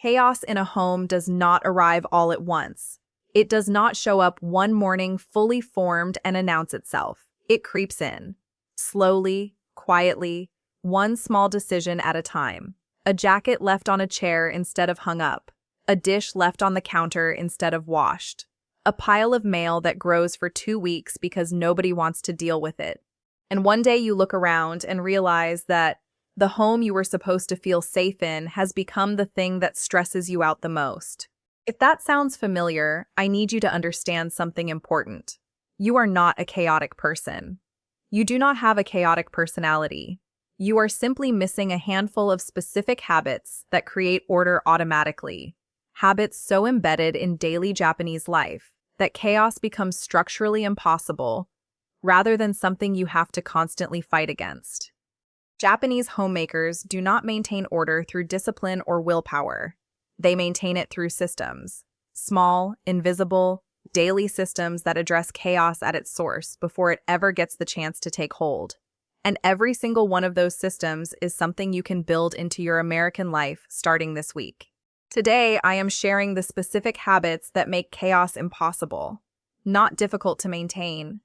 Chaos in a home does not arrive all at once. It does not show up one morning fully formed and announce itself. It creeps in. Slowly, quietly, one small decision at a time. A jacket left on a chair instead of hung up. A dish left on the counter instead of washed. A pile of mail that grows for 2 weeks because nobody wants to deal with it. And one day you look around and realize that the home you were supposed to feel safe in has become the thing that stresses you out the most. If that sounds familiar, I need you to understand something important. You are not a chaotic person. You do not have a chaotic personality. You are simply missing a handful of specific habits that create order automatically. Habits so embedded in daily Japanese life that chaos becomes structurally impossible rather than something you have to constantly fight against. Japanese homemakers do not maintain order through discipline or willpower. They maintain it through systems. Small, invisible, daily systems that address chaos at its source before it ever gets the chance to take hold. And every single one of those systems is something you can build into your American life starting this week. Today, I am sharing the specific habits that make chaos impossible. Not difficult to maintain.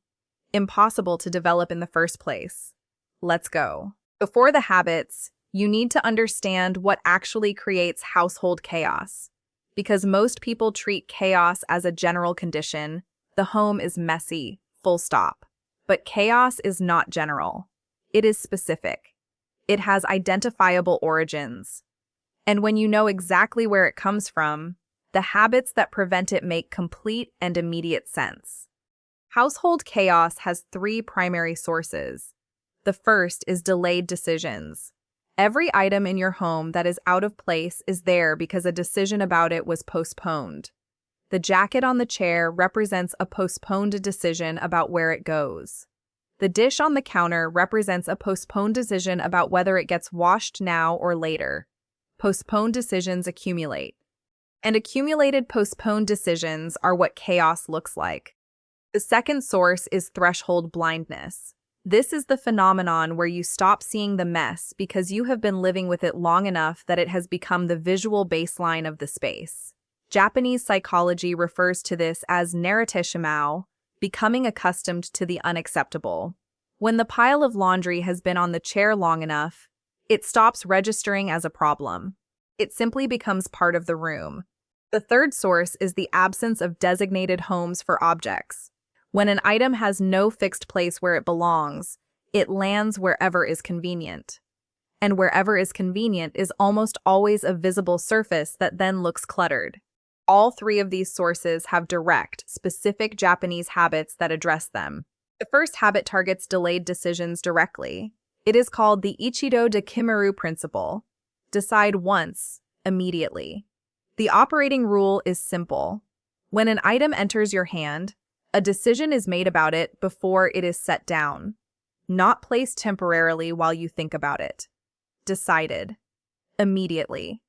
Impossible to develop in the first place. Let's go. Before the habits, you need to understand what actually creates household chaos. Because most people treat chaos as a general condition, the home is messy, full stop. But chaos is not general. It is specific. It has identifiable origins. And when you know exactly where it comes from, the habits that prevent it make complete and immediate sense. Household chaos has 3 primary sources. The first is delayed decisions. Every item in your home that is out of place is there because a decision about it was postponed. The jacket on the chair represents a postponed decision about where it goes. The dish on the counter represents a postponed decision about whether it gets washed now or later. Postponed decisions accumulate. And accumulated postponed decisions are what chaos looks like. The second source is threshold blindness. This is the phenomenon where you stop seeing the mess because you have been living with it long enough that it has become the visual baseline of the space. Japanese psychology refers to this as nareteshimau, becoming accustomed to the unacceptable. When the pile of laundry has been on the chair long enough, it stops registering as a problem. It simply becomes part of the room. The third source is the absence of designated homes for objects. When an item has no fixed place where it belongs, it lands wherever is convenient. And wherever is convenient is almost always a visible surface that then looks cluttered. All 3 of these sources have direct, specific Japanese habits that address them. The first habit targets delayed decisions directly. It is called the Ichido de Kimaru principle. Decide once, immediately. The operating rule is simple. When an item enters your hand, a decision is made about it before it is set down, not placed temporarily while you think about it. Decided. Immediately.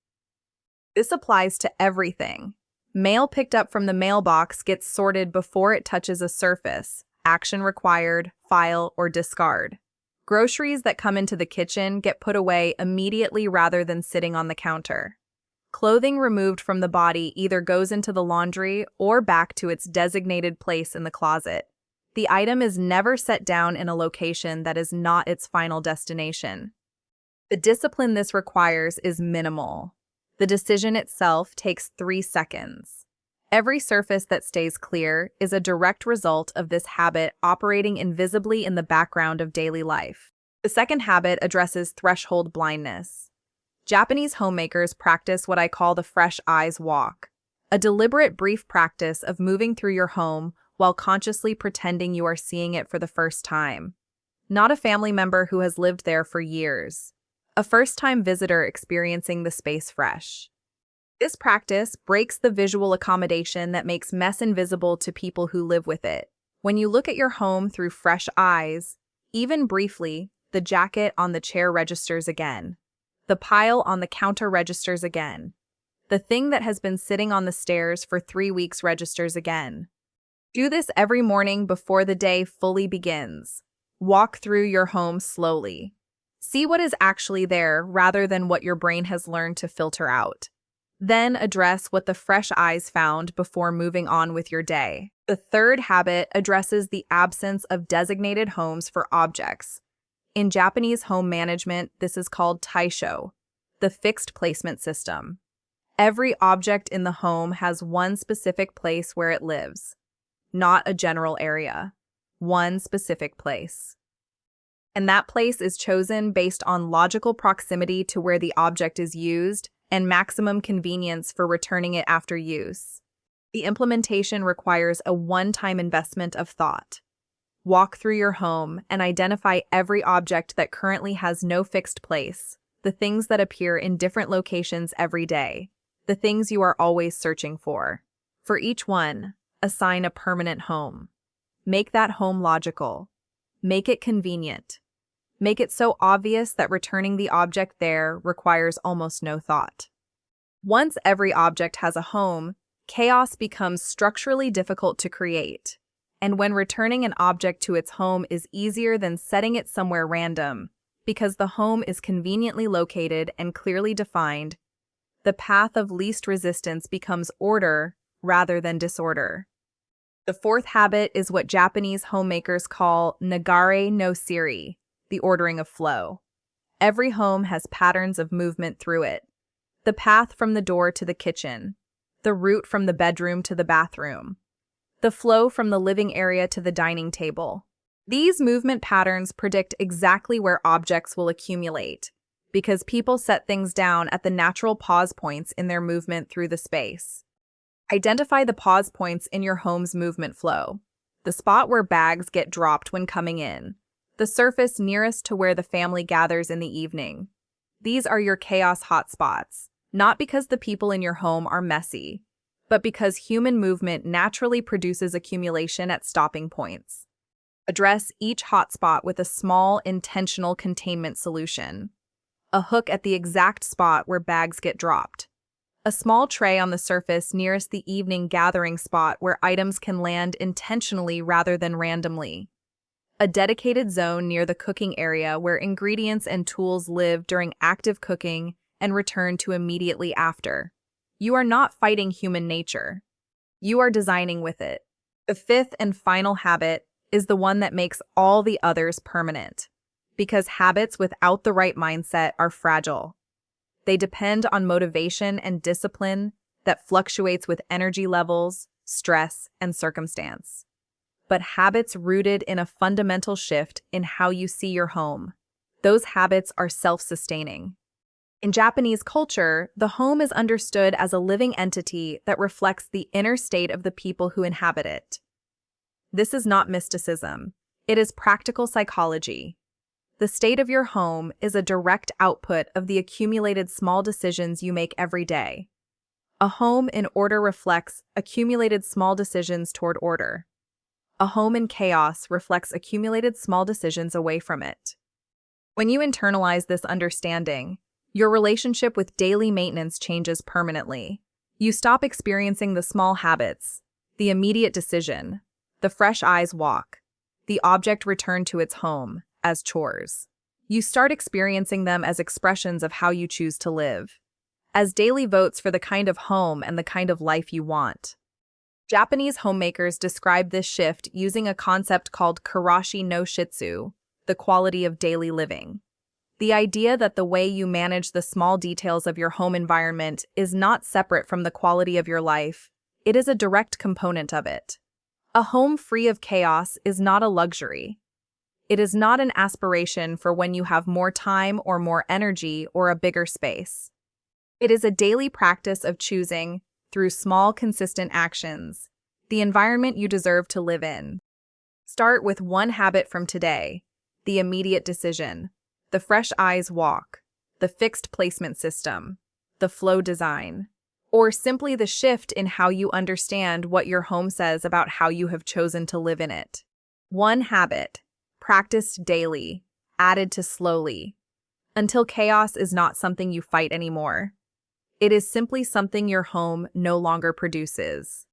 This applies to everything. Mail picked up from the mailbox gets sorted before it touches a surface, action required, file, or discard. Groceries that come into the kitchen get put away immediately rather than sitting on the counter. Clothing removed from the body either goes into the laundry or back to its designated place in the closet. The item is never set down in a location that is not its final destination. The discipline this requires is minimal. The decision itself takes 3 seconds. Every surface that stays clear is a direct result of this habit operating invisibly in the background of daily life. The second habit addresses threshold blindness. Japanese homemakers practice what I call the fresh eyes walk, a deliberate brief practice of moving through your home while consciously pretending you are seeing it for the first time. Not a family member who has lived there for years. A first-time visitor experiencing the space fresh. This practice breaks the visual accommodation that makes mess invisible to people who live with it. When you look at your home through fresh eyes, even briefly, the jacket on the chair registers again. The pile on the counter registers again. The thing that has been sitting on the stairs for 3 weeks registers again. Do this every morning before the day fully begins. Walk through your home slowly. See what is actually there rather than what your brain has learned to filter out. Then address what the fresh eyes found before moving on with your day. The third habit addresses the absence of designated homes for objects. In Japanese home management, this is called taisho, the fixed placement system. Every object in the home has one specific place where it lives, not a general area, one specific place. And that place is chosen based on logical proximity to where the object is used and maximum convenience for returning it after use. The implementation requires a one-time investment of thought. Walk through your home and identify every object that currently has no fixed place, the things that appear in different locations every day, the things you are always searching for. For each one, assign a permanent home. Make that home logical. Make it convenient. Make it so obvious that returning the object there requires almost no thought. Once every object has a home, chaos becomes structurally difficult to create. And when returning an object to its home is easier than setting it somewhere random, because the home is conveniently located and clearly defined, the path of least resistance becomes order rather than disorder. The fourth habit is what Japanese homemakers call nagare no siri, the ordering of flow. Every home has patterns of movement through it. The path from the door to the kitchen, the route from the bedroom to the bathroom, the flow from the living area to the dining table. These movement patterns predict exactly where objects will accumulate, because people set things down at the natural pause points in their movement through the space. Identify the pause points in your home's movement flow. The spot where bags get dropped when coming in. The surface nearest to where the family gathers in the evening. These are your chaos hotspots, not because the people in your home are messy, but because human movement naturally produces accumulation at stopping points. Address each hotspot with a small, intentional containment solution. A hook at the exact spot where bags get dropped. A small tray on the surface nearest the evening gathering spot where items can land intentionally rather than randomly. A dedicated zone near the cooking area where ingredients and tools live during active cooking and return to immediately after. You are not fighting human nature. You are designing with it. The fifth and final habit is the one that makes all the others permanent, because habits without the right mindset are fragile. They depend on motivation and discipline that fluctuates with energy levels, stress, and circumstance. But habits rooted in a fundamental shift in how you see your home. Those habits are self-sustaining. In Japanese culture, the home is understood as a living entity that reflects the inner state of the people who inhabit it. This is not mysticism. It is practical psychology. The state of your home is a direct output of the accumulated small decisions you make every day. A home in order reflects accumulated small decisions toward order. A home in chaos reflects accumulated small decisions away from it. When you internalize this understanding, your relationship with daily maintenance changes permanently. You stop experiencing the small habits, the immediate decision, the fresh eyes walk, the object returned to its home, as chores. You start experiencing them as expressions of how you choose to live, as daily votes for the kind of home and the kind of life you want. Japanese homemakers describe this shift using a concept called karashi no shitsu, the quality of daily living. The idea that the way you manage the small details of your home environment is not separate from the quality of your life, it is a direct component of it. A home free of chaos is not a luxury. It is not an aspiration for when you have more time or more energy or a bigger space. It is a daily practice of choosing, through small, consistent actions, the environment you deserve to live in. Start with one habit from today, the immediate decision, the fresh eyes walk, the fixed placement system, the flow design, or simply the shift in how you understand what your home says about how you have chosen to live in it. One habit, practiced daily, added to slowly, until chaos is not something you fight anymore. It is simply something your home no longer produces.